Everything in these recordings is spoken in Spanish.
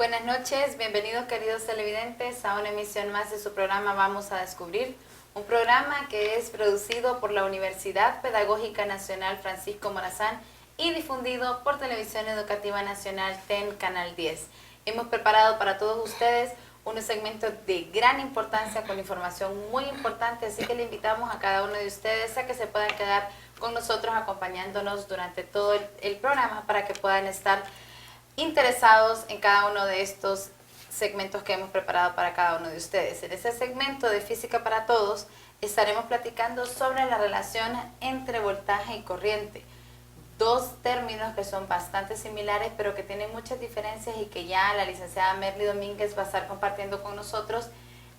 buenas noches, bienvenidos queridos televidentes a una emisión más de su programa Vamos a Descubrir, un programa que es producido por la Universidad Pedagógica Nacional Francisco Morazán y difundido por Televisión Educativa Nacional TEN Canal 10. Hemos preparado para todos ustedes unos segmentos de gran importancia con información muy importante, así que le invitamos a cada uno de ustedes a que se puedan quedar con nosotros acompañándonos durante todo el programa para que puedan estar interesados en cada uno de estos segmentos que hemos preparado para cada uno de ustedes. En este segmento de Física para Todos estaremos platicando sobre la relación entre voltaje y corriente. Dos términos que son bastante similares pero que tienen muchas diferencias y que ya la licenciada Merly Domínguez va a estar compartiendo con nosotros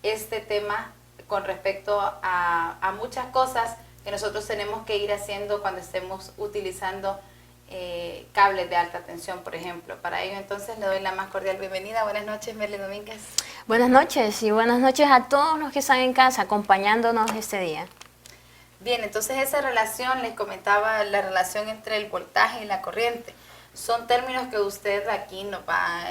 este tema con respecto a muchas cosas que nosotros tenemos que ir haciendo cuando estemos utilizando cables de alta tensión, por ejemplo. Para ello, entonces, le doy la más cordial bienvenida. Buenas noches, Merly Domínguez. Buenas noches y buenas noches a todos los que están en casa acompañándonos este día. Bien, entonces esa relación, les comentaba, la relación entre el voltaje y la corriente. Son términos que usted aquí nos va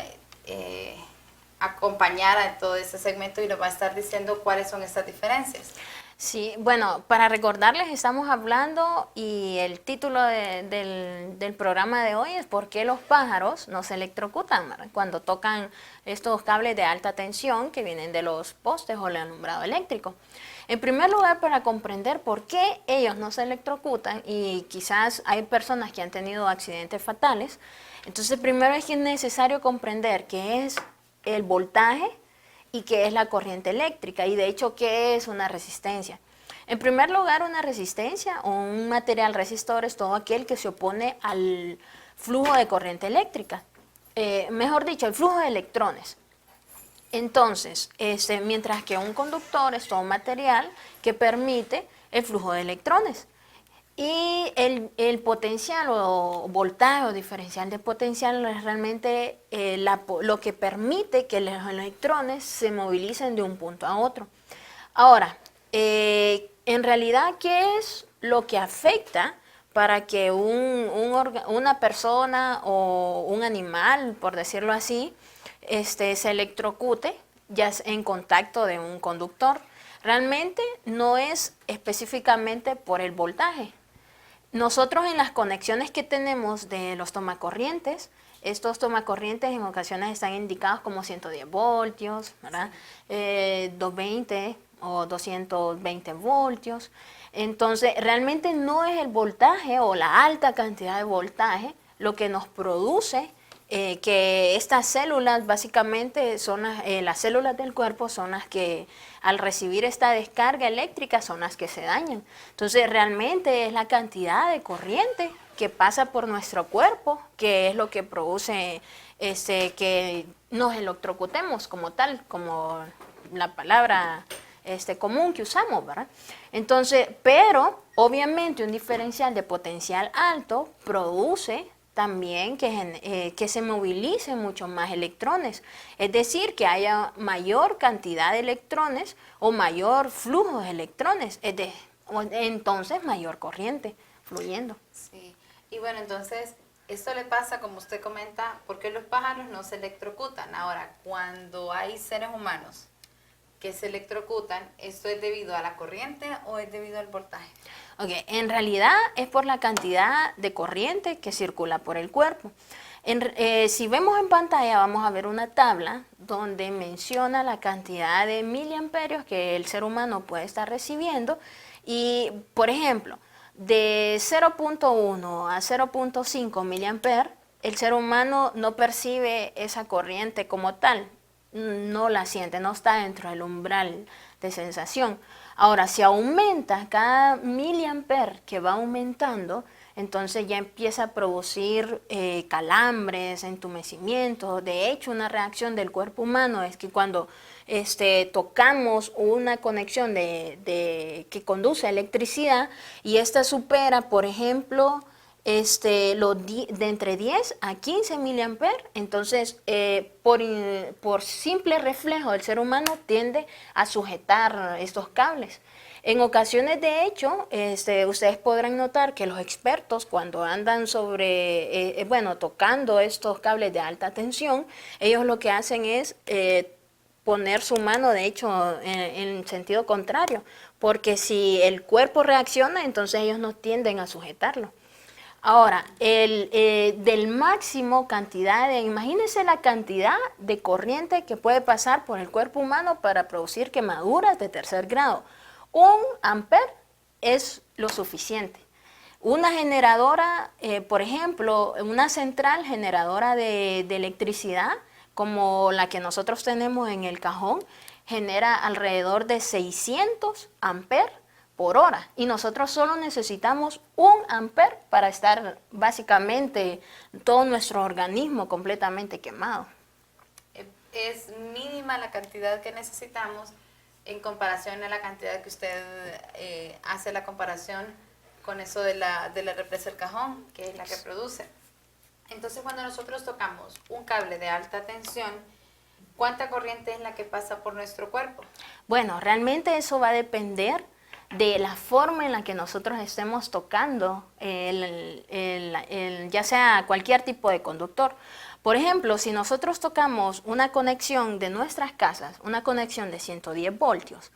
a acompañar a todo este segmento y nos va a estar diciendo cuáles son estas diferencias. Sí, bueno, para recordarles, estamos hablando y el título del programa de hoy es ¿por qué los pájaros no se electrocutan, ¿verdad?, cuando tocan estos cables de alta tensión que vienen de los postes o el alumbrado eléctrico? En primer lugar, para comprender por qué ellos no se electrocutan, y quizás hay personas que han tenido accidentes fatales, entonces primero es que es necesario comprender qué es el voltaje y qué es la corriente eléctrica, y de hecho qué es una resistencia. En primer lugar, una resistencia o un material resistor es todo aquel que se opone al flujo de corriente eléctrica, mejor dicho, el flujo de electrones. Entonces, mientras que un conductor es todo un material que permite el flujo de electrones. Y el potencial o voltaje o diferencial de potencial es realmente lo que permite que los electrones se movilicen de un punto a otro. Ahora, en realidad, ¿qué es lo que afecta para que una persona o un animal, por decirlo así, se electrocute ya en contacto de un conductor? Realmente no es específicamente por el voltaje. Nosotros en las conexiones que tenemos de los tomacorrientes, estos tomacorrientes en ocasiones están indicados como 110 voltios, ¿verdad? 220 o 220 voltios. Entonces, realmente no es el voltaje o la alta cantidad de voltaje lo que nos produce que estas células básicamente son las células del cuerpo son las que al recibir esta descarga eléctrica son las que se dañan. Entonces realmente es la cantidad de corriente que pasa por nuestro cuerpo que es lo que produce que nos electrocutemos como tal, como la palabra común que usamos, ¿verdad? Entonces, pero obviamente un diferencial de potencial alto produce también que se movilicen mucho más electrones, es decir, que haya mayor cantidad de electrones o mayor flujo de electrones, entonces mayor corriente fluyendo. Sí, y bueno, entonces esto le pasa, como usted comenta, porque los pájaros no se electrocutan. Ahora, cuando hay seres humanos que se electrocutan, ¿esto es debido a la corriente o es debido al voltaje? Ok, en realidad es por la cantidad de corriente que circula por el cuerpo. Si vemos en pantalla vamos a ver una tabla donde menciona la cantidad de miliamperios que el ser humano puede estar recibiendo y, por ejemplo, de 0.1 a 0.5 miliamperes, el ser humano no percibe esa corriente como tal, no la siente, no está dentro del umbral de sensación. Ahora, si aumenta cada miliamper que va aumentando, entonces ya empieza a producir calambres, entumecimientos. De hecho, una reacción del cuerpo humano es que cuando tocamos una conexión que conduce a electricidad y esta supera, por ejemplo, de entre 10 a 15 miliamperes, entonces por simple reflejo el ser humano tiende a sujetar estos cables. En ocasiones, de hecho, ustedes podrán notar que los expertos cuando andan tocando estos cables de alta tensión, ellos lo que hacen es poner su mano, de hecho, en sentido contrario, porque si el cuerpo reacciona, entonces ellos no tienden a sujetarlo. Ahora, del máximo cantidad imagínense la cantidad de corriente que puede pasar por el cuerpo humano para producir quemaduras de tercer grado. 1 amper es lo suficiente. Una generadora, por ejemplo, una central generadora de electricidad, como la que nosotros tenemos en el cajón, genera alrededor de 600 amperes por hora y nosotros solo necesitamos 1 amper para estar básicamente todo nuestro organismo completamente quemado. Es mínima la cantidad que necesitamos en comparación a la cantidad que usted hace la comparación con eso de la represa del cajón, que es la que produce. Entonces, cuando nosotros tocamos un cable de alta tensión, ¿cuánta corriente es la que pasa por nuestro cuerpo? Bueno, realmente eso va a depender de la forma en la que nosotros estemos tocando ya sea cualquier tipo de conductor. Por ejemplo, si nosotros tocamos una conexión de nuestras casas, una conexión de 110 voltios,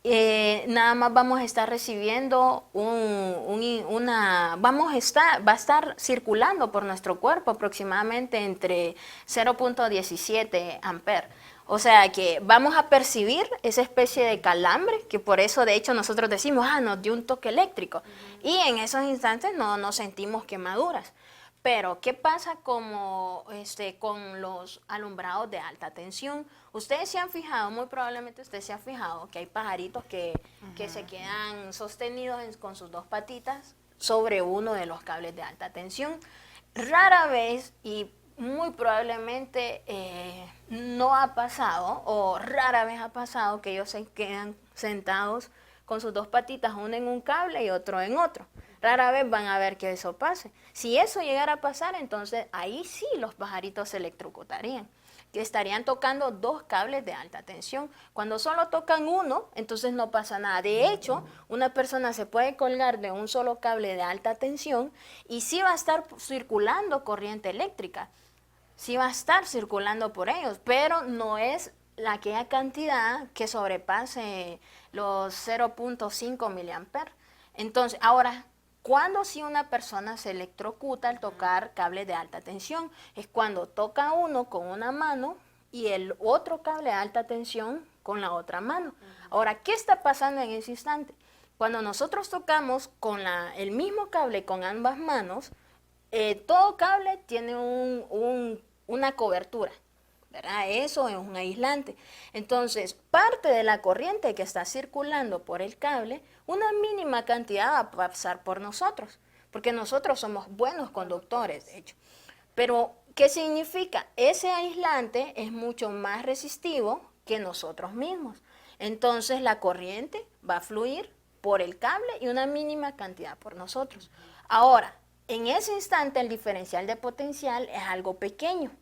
nada más vamos a estar recibiendo va a estar circulando por nuestro cuerpo aproximadamente entre 0.17 amperes. O sea que vamos a percibir esa especie de calambre, que por eso de hecho nosotros decimos, nos dio un toque eléctrico. Y en esos instantes no sentimos quemaduras. Pero, ¿qué pasa con los alumbrados de alta tensión? Ustedes se han fijado, muy probablemente usted se ha fijado que hay pajaritos que se quedan sostenidos con sus 2 patitas sobre uno de los cables de alta tensión. Rara vez y muy probablemente no ha pasado, o rara vez ha pasado que ellos se quedan sentados con sus 2 patitas, uno en un cable y otro en otro. Rara vez van a ver que eso pase. Si eso llegara a pasar, entonces ahí sí los pajaritos se electrocutarían, que estarían tocando 2 cables de alta tensión. Cuando solo tocan uno, entonces no pasa nada. De hecho, una persona se puede colgar de un solo cable de alta tensión y sí va a estar circulando corriente eléctrica. Sí va a estar circulando por ellos, pero no es aquella cantidad que sobrepase los 0.5 miliamperes. Entonces, ahora, ¿cuándo si una persona se electrocuta al tocar cables de alta tensión? Es cuando toca uno con una mano y el otro cable de alta tensión con la otra mano. Ahora, ¿qué está pasando en ese instante? Cuando nosotros tocamos con el mismo cable con ambas manos, todo cable tiene una cobertura, ¿verdad? Eso es un aislante. Entonces, parte de la corriente que está circulando por el cable, una mínima cantidad va a pasar por nosotros, porque nosotros somos buenos conductores, de hecho. Pero, ¿qué significa? Ese aislante es mucho más resistivo que nosotros mismos. Entonces, la corriente va a fluir por el cable y una mínima cantidad por nosotros. Ahora, en ese instante, el diferencial de potencial es algo pequeño.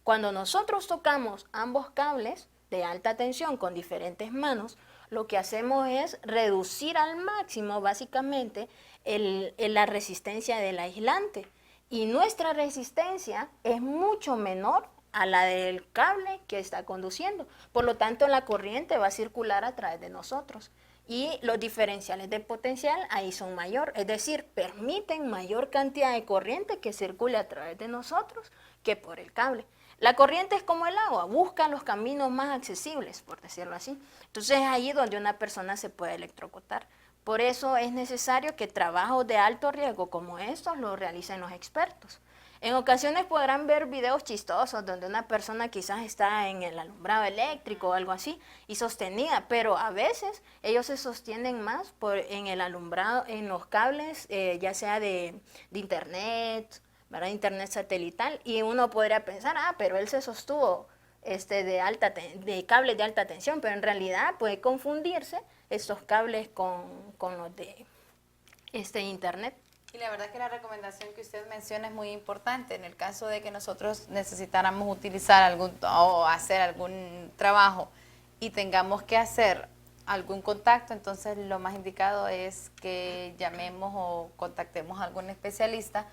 Cuando nosotros tocamos ambos cables de alta tensión con diferentes manos, lo que hacemos es reducir al máximo básicamente la resistencia del aislante. Y nuestra resistencia es mucho menor a la del cable que está conduciendo. Por lo tanto, la corriente va a circular a través de nosotros. Y los diferenciales de potencial ahí son mayor, es decir, permiten mayor cantidad de corriente que circule a través de nosotros que por el cable. La corriente es como el agua, busca los caminos más accesibles, por decirlo así. Entonces es ahí donde una persona se puede electrocutar. Por eso es necesario que trabajos de alto riesgo como estos los realicen los expertos. En ocasiones podrán ver videos chistosos donde una persona quizás está en el alumbrado eléctrico o algo así y sostenida, pero a veces ellos se sostienen más en el alumbrado, en los cables, ya sea de internet, ¿verdad? Internet satelital, y uno podría pensar, pero él se sostuvo de cables de alta tensión, pero en realidad puede confundirse estos cables con los de internet. Y la verdad que la recomendación que usted menciona es muy importante. En el caso de que nosotros necesitáramos utilizar o hacer algún trabajo y tengamos que hacer algún contacto, entonces lo más indicado es que llamemos o contactemos a algún especialista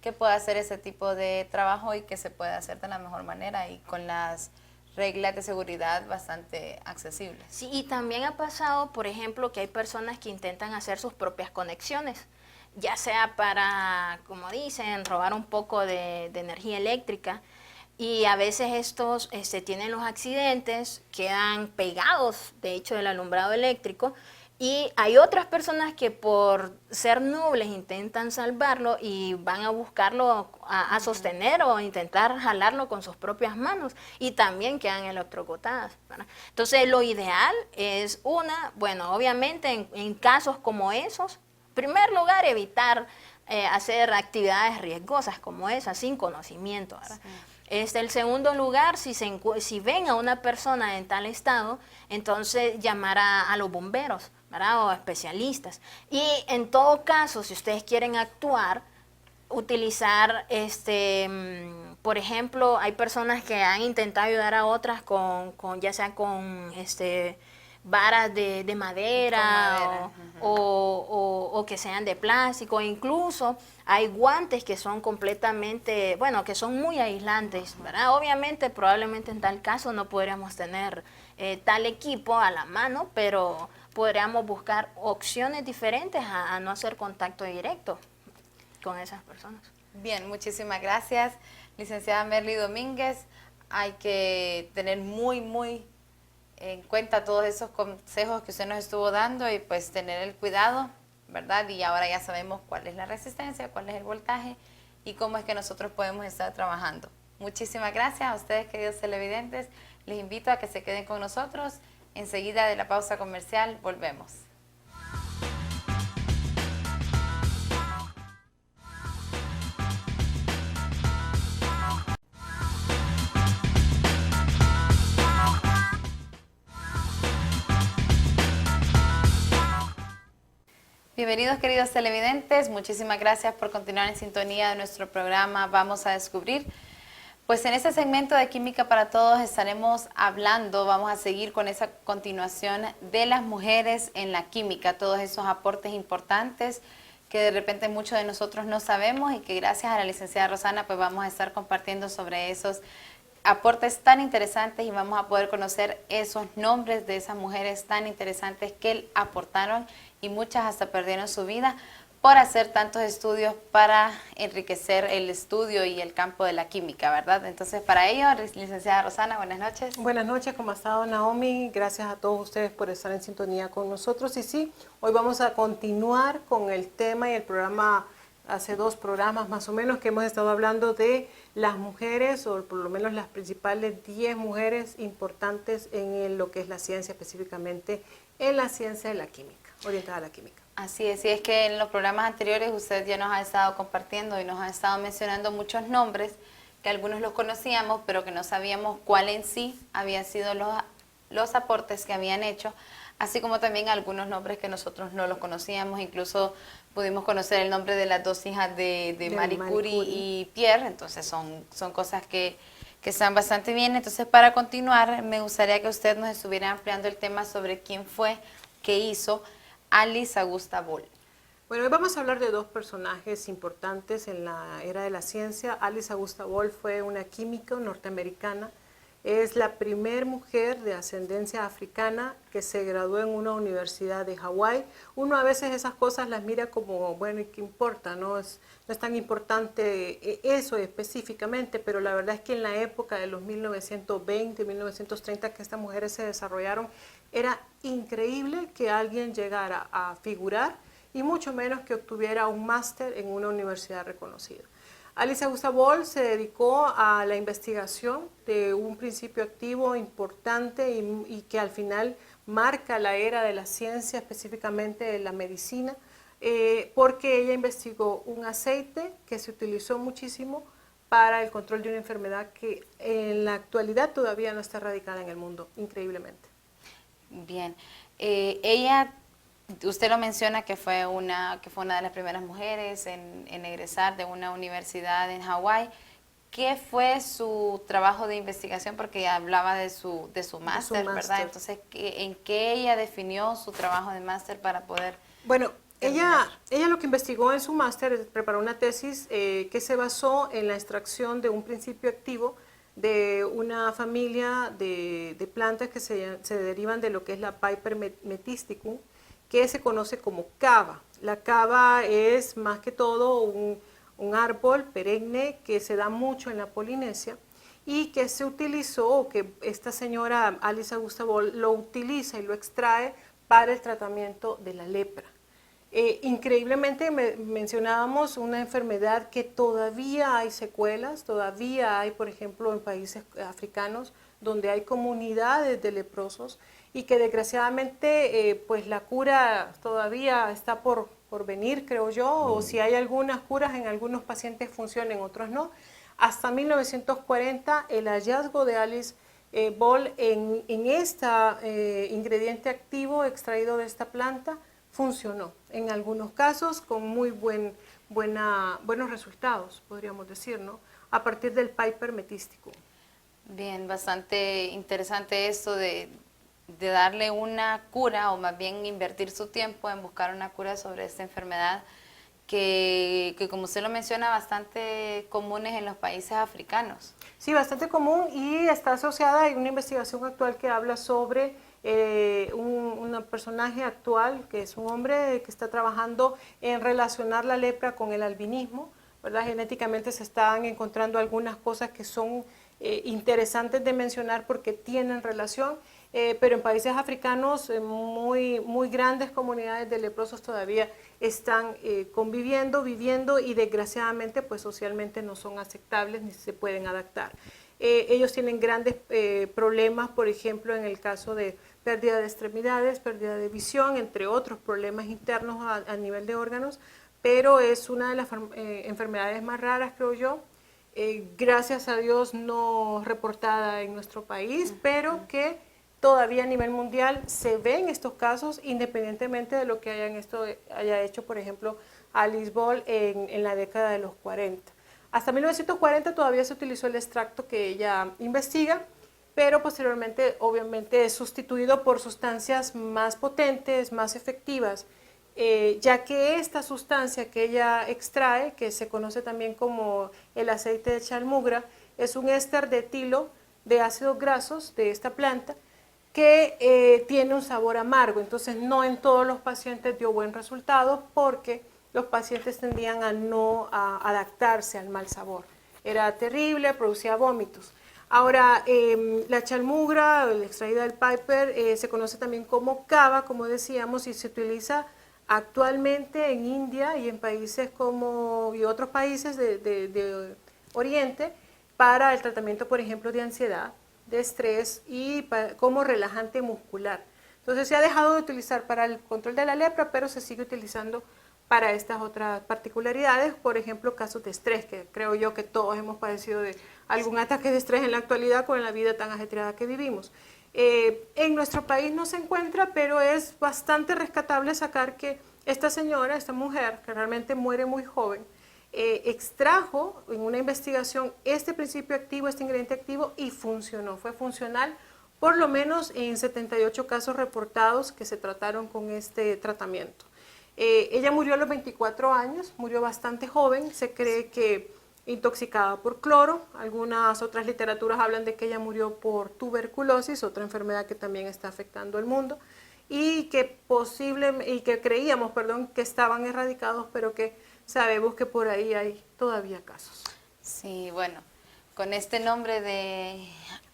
que pueda hacer ese tipo de trabajo y que se pueda hacer de la mejor manera y con las reglas de seguridad bastante accesibles. Sí, y también ha pasado, por ejemplo, que hay personas que intentan hacer sus propias conexiones, ya sea para, como dicen, robar un poco de energía eléctrica, y a veces estos tienen los accidentes, quedan pegados, de hecho, del alumbrado eléctrico, y hay otras personas que por ser nobles intentan salvarlo y van a buscarlo a sostener o intentar jalarlo con sus propias manos y también quedan electrocutadas, ¿verdad? Entonces lo ideal es bueno, obviamente en casos como esos, en primer lugar evitar hacer actividades riesgosas como esas sin conocimiento, ¿verdad? Sí. El segundo lugar, si ven a una persona en tal estado, entonces llamar a los bomberos, ¿verdad? O a especialistas. Y en todo caso, si ustedes quieren actuar, utilizar, por ejemplo, hay personas que han intentado ayudar a otras ya sea con varas de madera, o que sean de plástico, incluso hay guantes que son completamente, bueno, que son muy aislantes, ¿verdad? Obviamente, probablemente en tal caso no podríamos tener tal equipo a la mano, pero podríamos buscar opciones diferentes a no hacer contacto directo con esas personas. Bien, muchísimas gracias, licenciada Merly Domínguez. Hay que tener muy en cuenta todos esos consejos que usted nos estuvo dando y pues tener el cuidado, ¿verdad? Y ahora ya sabemos cuál es la resistencia, cuál es el voltaje y cómo es que nosotros podemos estar trabajando. Muchísimas gracias a ustedes, queridos televidentes. Les invito a que se queden con nosotros. Enseguida de la pausa comercial volvemos. Bienvenidos, queridos televidentes, muchísimas gracias por continuar en sintonía de nuestro programa Vamos a Descubrir. Pues en este segmento de Química para Todos estaremos hablando, vamos a seguir con esa continuación de las mujeres en la química, todos esos aportes importantes que de repente muchos de nosotros no sabemos y que gracias a la licenciada Rosana pues vamos a estar compartiendo sobre esos aportes tan interesantes y vamos a poder conocer esos nombres de esas mujeres tan interesantes que aportaron y muchas hasta perdieron su vida por hacer tantos estudios para enriquecer el estudio y el campo de la química, ¿verdad? Entonces, para ello, licenciada Rosana, buenas noches. Buenas noches, ¿cómo ha estado Naomi? Gracias a todos ustedes por estar en sintonía con nosotros. Y sí, hoy vamos a continuar con el tema y el programa, hace 2 programas más o menos, que hemos estado hablando de las mujeres, o por lo menos las principales 10 mujeres importantes en lo que es la ciencia, específicamente en la ciencia de la química, orientada a la química. Así es, y es que en los programas anteriores usted ya nos ha estado compartiendo y nos ha estado mencionando muchos nombres que algunos los conocíamos, pero que no sabíamos cuál en sí habían sido los aportes que habían hecho, así como también algunos nombres que nosotros no los conocíamos, incluso pudimos conocer el nombre de las 2 hijas de Marie Curie y Pierre, entonces son cosas que están bastante bien. Entonces, para continuar, me gustaría que usted nos estuviera ampliando el tema sobre quién fue que hizo Alice Augusta Boll. Bueno, hoy vamos a hablar de 2 personajes importantes en la era de la ciencia. Alice Augusta Boll fue una química norteamericana. Es la primera mujer de ascendencia africana que se graduó en una universidad de Hawái. Uno a veces esas cosas las mira como, bueno, ¿y qué importa? No es tan importante eso específicamente, pero la verdad es que en la época de los 1920, 1930 que estas mujeres se desarrollaron, era increíble que alguien llegara a figurar y mucho menos que obtuviera un máster en una universidad reconocida. Alice Augusta Boll se dedicó a la investigación de un principio activo importante y que al final marca la era de la ciencia, específicamente de la medicina, porque ella investigó un aceite que se utilizó muchísimo para el control de una enfermedad que en la actualidad todavía no está erradicada en el mundo, increíblemente. Bien, ella, usted lo menciona que fue una de las primeras mujeres en egresar de una universidad en Hawái. ¿qué fue su trabajo de investigación? Porque hablaba de su máster, ¿verdad? máster. Entonces, ¿en qué ella definió su trabajo de máster para poder Bueno, terminar? ella lo que investigó en su máster, preparó una tesis que se basó en la extracción de un principio activo de una familia de plantas que se derivan de lo que es la Piper metisticum, que se conoce como cava. La cava es más que todo un árbol perenne que se da mucho en la Polinesia y que se utilizó, o que esta señora Alice Augusta Boll lo utiliza y lo extrae para el tratamiento de la lepra. Increíblemente mencionábamos una enfermedad que todavía hay secuelas, todavía hay, por ejemplo, en países africanos donde hay comunidades de leprosos y que desgraciadamente pues la cura todavía está por venir, creo yo, o si hay algunas curas en algunos pacientes funcionan, en otros no. Hasta 1940 el hallazgo de Alice Boll en este ingrediente activo extraído de esta planta funcionó, en algunos casos con muy buenos resultados, podríamos decir, ¿no? A partir del Piper metisticum. Bien, bastante interesante esto de darle una cura, o más bien invertir su tiempo en buscar una cura sobre esta enfermedad que como usted lo menciona, bastante comunes en los países africanos. Sí, bastante común, y está asociada, hay una investigación actual que habla sobre un personaje actual, que es un hombre que está trabajando en relacionar la lepra con el albinismo, ¿verdad? Genéticamente se están encontrando algunas cosas que son interesantes de mencionar porque tienen relación, pero en países africanos muy grandes comunidades de leprosos todavía están conviviendo, viviendo, y desgraciadamente pues socialmente no son aceptables ni se pueden adaptar. Ellos tienen grandes problemas, por ejemplo, en el caso de pérdida de extremidades, pérdida de visión, entre otros problemas internos a nivel de órganos, pero es una de las enfermedades más raras, creo yo, gracias a Dios no reportada en nuestro país, pero que todavía a nivel mundial se ven estos casos, independientemente de lo que haya hecho, por ejemplo, Alice Boll en la década de los 40. Hasta 1940 todavía se utilizó el extracto que ella investiga, pero posteriormente obviamente es sustituido por sustancias más potentes, más efectivas, ya que esta sustancia que ella extrae, que se conoce también como el aceite de chalmugra, es un éster de etilo de ácidos grasos de esta planta que tiene un sabor amargo. Entonces no en todos los pacientes dio buen resultado porque los pacientes tendían a no adaptarse al mal sabor. Era terrible, producía vómitos. Ahora, la chalmugra, el extraída del Piper, se conoce también como cava, como decíamos, y se utiliza actualmente en India y en países y otros países de Oriente para el tratamiento, por ejemplo, de ansiedad, de estrés y como relajante muscular. Entonces se ha dejado de utilizar para el control de la lepra, pero se sigue utilizando para estas otras particularidades, por ejemplo, casos de estrés, que creo yo que todos hemos padecido de algún ataque de estrés en la actualidad con la vida tan ajetreada que vivimos. En nuestro país no se encuentra, pero es bastante rescatable sacar que esta señora, esta mujer, que realmente muere muy joven, extrajo en una investigación este principio activo, este ingrediente activo, y funcionó, fue funcional, por lo menos en 78 casos reportados que se trataron con este tratamiento. Ella murió a los 24 años, murió bastante joven, se cree que intoxicada por cloro. Algunas otras literaturas hablan de que ella murió por tuberculosis, otra enfermedad que también está afectando al mundo, y que creíamos, que estaban erradicados, pero que sabemos que por ahí hay todavía casos. Sí, bueno, con este nombre de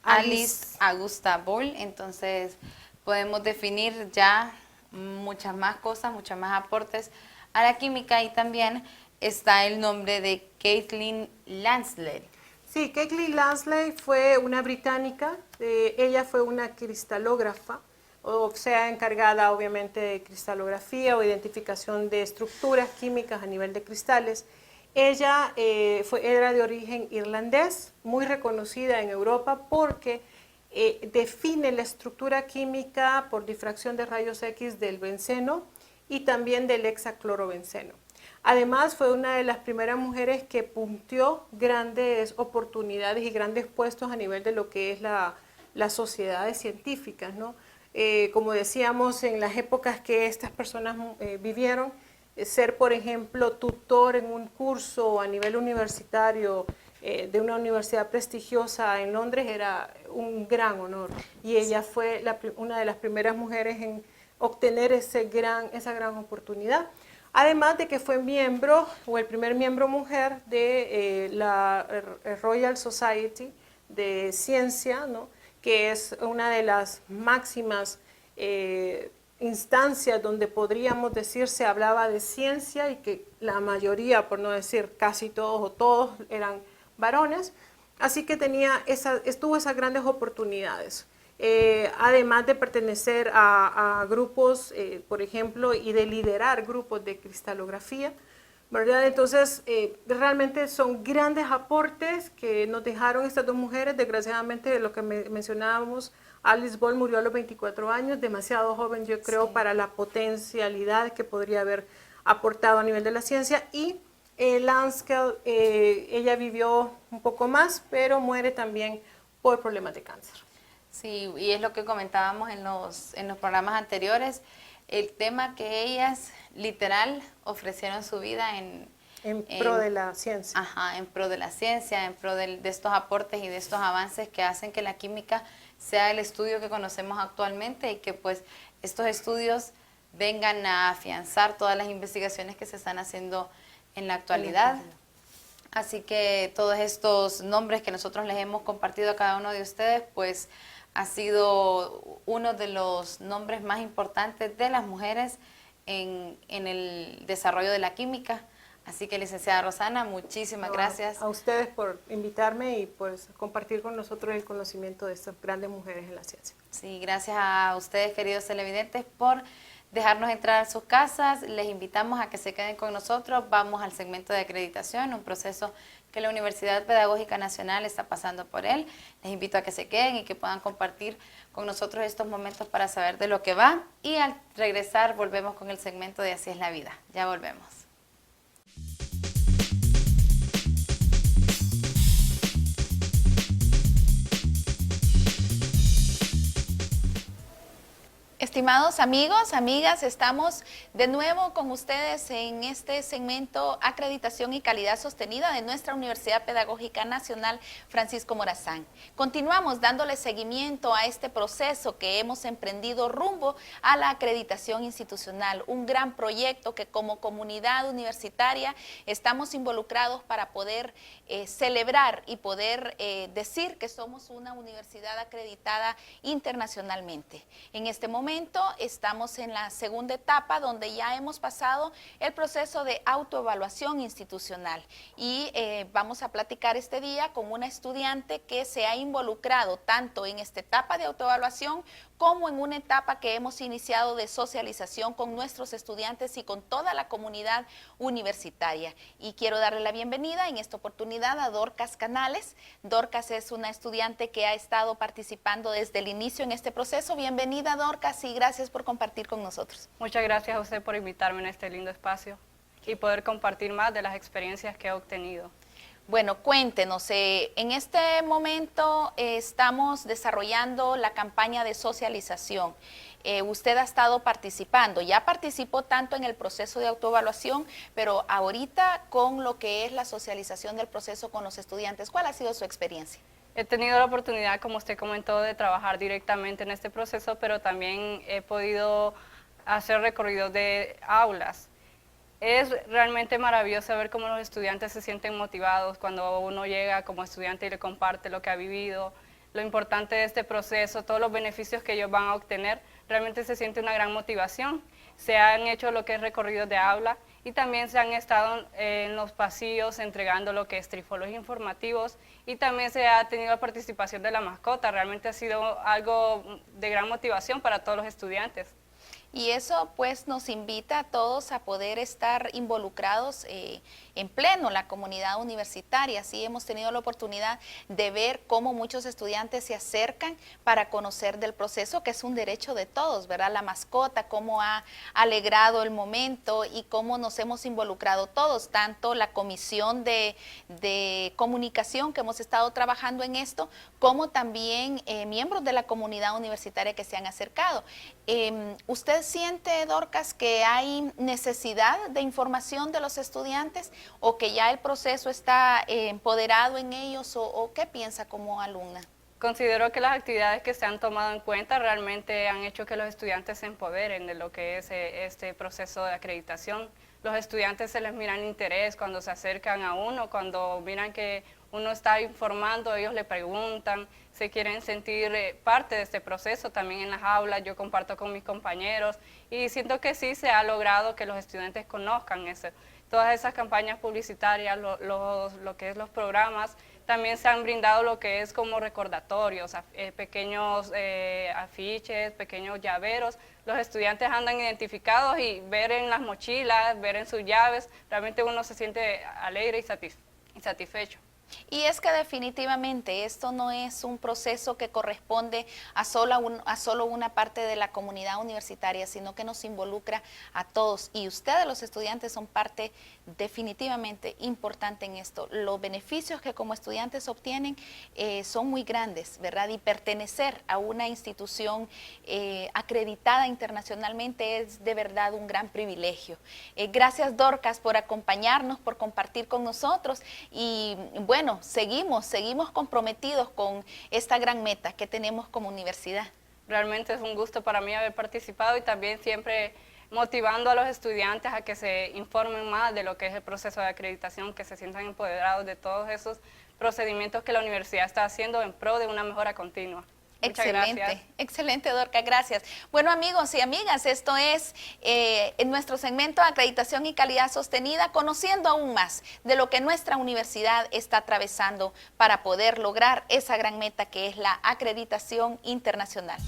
Alice Augusta Boll, entonces podemos definir ya muchas más cosas, muchos más aportes a la química, y también está el nombre de Caitlin Lansley. Sí, Caitlin Lansley fue una británica, ella fue una cristalógrafa, o sea, encargada obviamente de cristalografía o identificación de estructuras químicas a nivel de cristales. Ella era de origen irlandés, muy reconocida en Europa porque define la estructura química por difracción de rayos X del benceno y también del hexaclorobenceno. Además, fue una de las primeras mujeres que punteó grandes oportunidades y grandes puestos a nivel de lo que es las sociedades científicas, ¿no? Como decíamos, en las épocas que estas personas vivieron, ser, por ejemplo, tutor en un curso a nivel universitario de una universidad prestigiosa en Londres era un gran honor. Y ella fue una de las primeras mujeres en obtener esa gran oportunidad. Además de que fue miembro, o el primer miembro mujer de la Royal Society de Ciencia, ¿no? Que es una de las máximas instancias donde podríamos decir se hablaba de ciencia y que la mayoría, por no decir casi todos o todos, eran varones. Así que tuvo esas grandes oportunidades. Además de pertenecer a grupos, por ejemplo, y de liderar grupos de cristalografía, ¿verdad? Entonces, realmente son grandes aportes que nos dejaron estas dos mujeres. Desgraciadamente, lo que mencionábamos, Alice Bolt murió a los 24 años, demasiado joven, yo creo, para la potencialidad que podría haber aportado a nivel de la ciencia. Y Lanskel, ella vivió un poco más, pero muere también por problemas de cáncer. Sí, y es lo que comentábamos en los programas anteriores, el tema que ellas literal ofrecieron su vida en pro de la ciencia. Ajá, en pro de la ciencia, en pro de estos aportes y de estos avances que hacen que la química sea el estudio que conocemos actualmente y que pues estos estudios vengan a afianzar todas las investigaciones que se están haciendo en la actualidad. Así que todos estos nombres que nosotros les hemos compartido a cada uno de ustedes, pues ha sido uno de los nombres más importantes de las mujeres en el desarrollo de la química. Así que, licenciada Rosana, muchísimas gracias. A ustedes por invitarme y pues compartir con nosotros el conocimiento de estas grandes mujeres en la ciencia. Sí, gracias a ustedes, queridos televidentes, por dejarnos entrar a sus casas. Les invitamos a que se queden con nosotros. Vamos al segmento de acreditación, un proceso que la Universidad Pedagógica Nacional está pasando por él. Les invito a que se queden y que puedan compartir con nosotros estos momentos para saber de lo que va. Y al regresar volvemos con el segmento de Así es la vida. Ya volvemos. Estimados amigos, amigas, estamos de nuevo con ustedes en este segmento Acreditación y Calidad Sostenida de nuestra Universidad Pedagógica Nacional Francisco Morazán. Continuamos dándole seguimiento a este proceso que hemos emprendido rumbo a la acreditación institucional, un gran proyecto que como comunidad universitaria estamos involucrados para poder celebrar y poder decir que somos una universidad acreditada internacionalmente. En este momento estamos en la segunda etapa donde ya hemos pasado el proceso de autoevaluación institucional y vamos a platicar este día con una estudiante que se ha involucrado tanto en esta etapa de autoevaluación como en una etapa que hemos iniciado de socialización con nuestros estudiantes y con toda la comunidad universitaria. Y quiero darle la bienvenida en esta oportunidad a Dorcas Canales. Dorcas es una estudiante que ha estado participando desde el inicio en este proceso. Bienvenida, Dorcas, y gracias por compartir con nosotros. Muchas gracias a usted por invitarme en este lindo espacio y poder compartir más de las experiencias que he obtenido. Bueno, cuéntenos, en este momento estamos desarrollando la campaña de socialización. Usted ha estado participando, ya participó tanto en el proceso de autoevaluación, pero ahorita con lo que es la socialización del proceso con los estudiantes, ¿cuál ha sido su experiencia? He tenido la oportunidad, como usted comentó, de trabajar directamente en este proceso, pero también he podido hacer recorridos de aulas. Es realmente maravilloso ver cómo los estudiantes se sienten motivados cuando uno llega como estudiante y le comparte lo que ha vivido, lo importante de este proceso, todos los beneficios que ellos van a obtener. Realmente se siente una gran motivación. Se han hecho lo que es recorridos de aula y también se han estado en los pasillos entregando lo que es trifolios informativos y también se ha tenido la participación de la mascota. Realmente ha sido algo de gran motivación para todos los estudiantes. Y eso pues nos invita a todos a poder estar involucrados en pleno la comunidad universitaria. Sí, hemos tenido la oportunidad de ver cómo muchos estudiantes se acercan para conocer del proceso, que es un derecho de todos, ¿verdad? La mascota, cómo ha alegrado el momento y cómo nos hemos involucrado todos, tanto la comisión de comunicación que hemos estado trabajando en esto, como también miembros de la comunidad universitaria que se han acercado. ¿Usted siente, Dorcas, que hay necesidad de información de los estudiantes o que ya el proceso está empoderado en ellos o qué piensa como alumna? Considero que las actividades que se han tomado en cuenta realmente han hecho que los estudiantes se empoderen de lo que es este proceso de acreditación. Los estudiantes se les miran interés cuando se acercan a uno, cuando miran que uno está informando, ellos le preguntan, se quieren sentir parte de este proceso. También en las aulas yo comparto con mis compañeros y siento que sí se ha logrado que los estudiantes conozcan eso. Todas esas campañas publicitarias, lo que es los programas, también se han brindado lo que es como recordatorios, pequeños afiches, pequeños llaveros. Los estudiantes andan identificados y ver en las mochilas, ver en sus llaves, realmente uno se siente alegre y satisfecho. Y es que definitivamente esto no es un proceso que corresponde a solo una parte de la comunidad universitaria, sino que nos involucra a todos. Y ustedes, los estudiantes, son parte definitivamente importante en esto. Los beneficios que como estudiantes obtienen son muy grandes, ¿verdad? Y pertenecer a una institución acreditada internacionalmente es de verdad un gran privilegio. Gracias, Dorcas, por acompañarnos, por compartir con nosotros y bueno, seguimos comprometidos con esta gran meta que tenemos como universidad. Realmente es un gusto para mí haber participado y también siempre motivando a los estudiantes a que se informen más de lo que es el proceso de acreditación, que se sientan empoderados de todos esos procedimientos que la universidad está haciendo en pro de una mejora continua. Muchas gracias. Excelente, Dorca, gracias. Bueno, amigos y amigas, esto es en nuestro segmento de acreditación y calidad sostenida, conociendo aún más de lo que nuestra universidad está atravesando para poder lograr esa gran meta que es la acreditación internacional.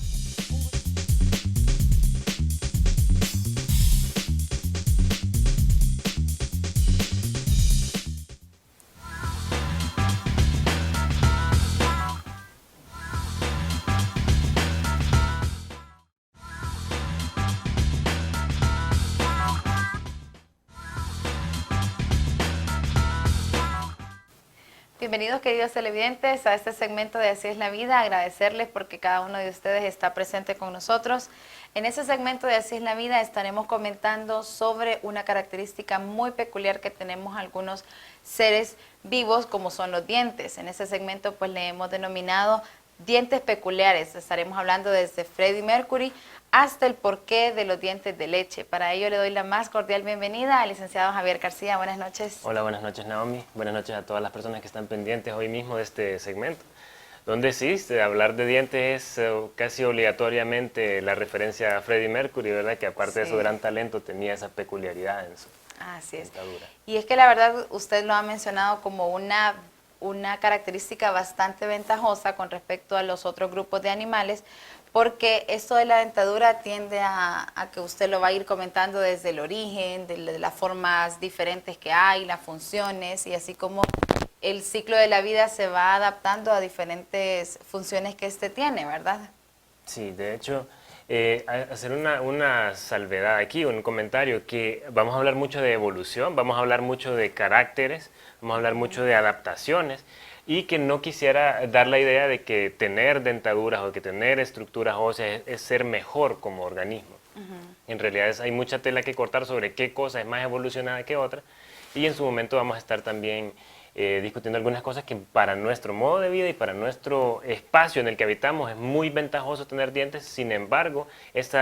Bienvenidos, queridos televidentes, a este segmento de Así es la Vida. Agradecerles porque cada uno de ustedes está presente con nosotros. En este segmento de Así es la Vida estaremos comentando sobre una característica muy peculiar que tenemos algunos seres vivos, como son los dientes. En este segmento pues le hemos denominado dientes peculiares. Estaremos hablando desde Freddie Mercury hasta el porqué de los dientes de leche. Para ello le doy la más cordial bienvenida al licenciado Javier García. Buenas noches. Hola, buenas noches, Naomi. Buenas noches a todas las personas que están pendientes hoy mismo de este segmento, donde sí, hablar de dientes es casi obligatoriamente la referencia a Freddie Mercury, ¿verdad? Que aparte de su gran talento tenía esa peculiaridad en su dentadura. Y es que la verdad usted lo ha mencionado como una característica bastante ventajosa con respecto a los otros grupos de animales, porque esto de la dentadura tiende a que usted lo va a ir comentando desde el origen, de las formas diferentes que hay, las funciones, y así como el ciclo de la vida se va adaptando a diferentes funciones que este tiene, ¿verdad? Sí, de hecho, hacer una salvedad aquí, un comentario, que vamos a hablar mucho de evolución, vamos a hablar mucho de caracteres, vamos a hablar mucho de adaptaciones, y que no quisiera dar la idea de que tener dentaduras o que tener estructuras óseas es ser mejor como organismo. En realidad hay mucha tela que cortar sobre qué cosa es más evolucionada que otra, y en su momento vamos a estar también discutiendo algunas cosas que para nuestro modo de vida y para nuestro espacio en el que habitamos es muy ventajoso tener dientes. Sin embargo, este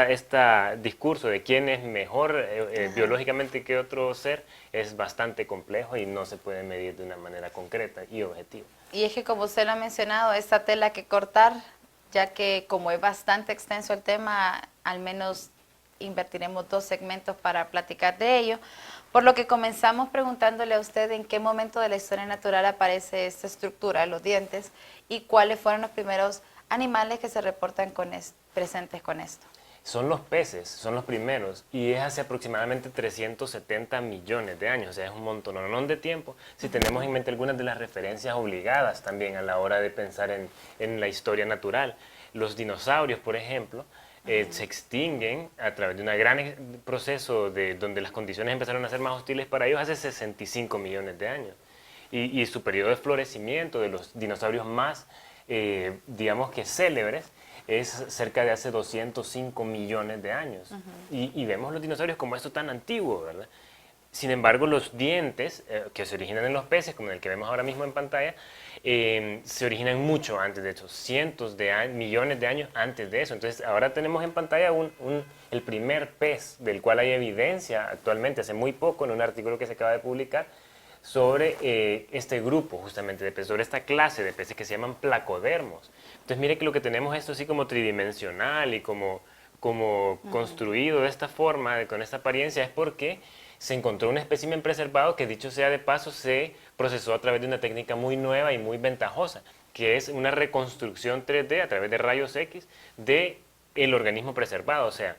discurso de quién es mejor biológicamente que otro ser es bastante complejo y no se puede medir de una manera concreta y objetiva. Y es que, como usted lo ha mencionado, esta tela que cortar, ya que como es bastante extenso el tema, al menos invertiremos 2 segmentos para platicar de ello. Por lo que comenzamos preguntándole a usted en qué momento de la historia natural aparece esta estructura de los dientes y cuáles fueron los primeros animales que se reportan presentes con esto. son los peces, son los primeros, y es hace aproximadamente 370 millones de años, o sea, es un montón de tiempo, si tenemos en mente algunas de las referencias obligadas también a la hora de pensar en la historia natural. Los dinosaurios, por ejemplo, se extinguen a través de un gran proceso donde las condiciones empezaron a ser más hostiles para ellos hace 65 millones de años. Y su periodo de florecimiento de los dinosaurios más, digamos que célebres, es cerca de hace 205 millones de años. Y vemos los dinosaurios como esto tan antiguo, ¿verdad? Sin embargo, los dientes que se originan en los peces, como el que vemos ahora mismo en pantalla, se originan mucho antes de eso, cientos de millones de años antes de eso. Entonces, ahora tenemos en pantalla el primer pez del cual hay evidencia actualmente, hace muy poco, en un artículo que se acaba de publicar, sobre este grupo justamente de peces, sobre esta clase de peces que se llaman placodermos. Entonces mire que lo que tenemos es esto así como tridimensional y como construido de esta forma, con esta apariencia, es porque se encontró un espécimen preservado que, dicho sea de paso, se procesó a través de una técnica muy nueva y muy ventajosa, que es una reconstrucción 3D a través de rayos X del organismo preservado. O sea,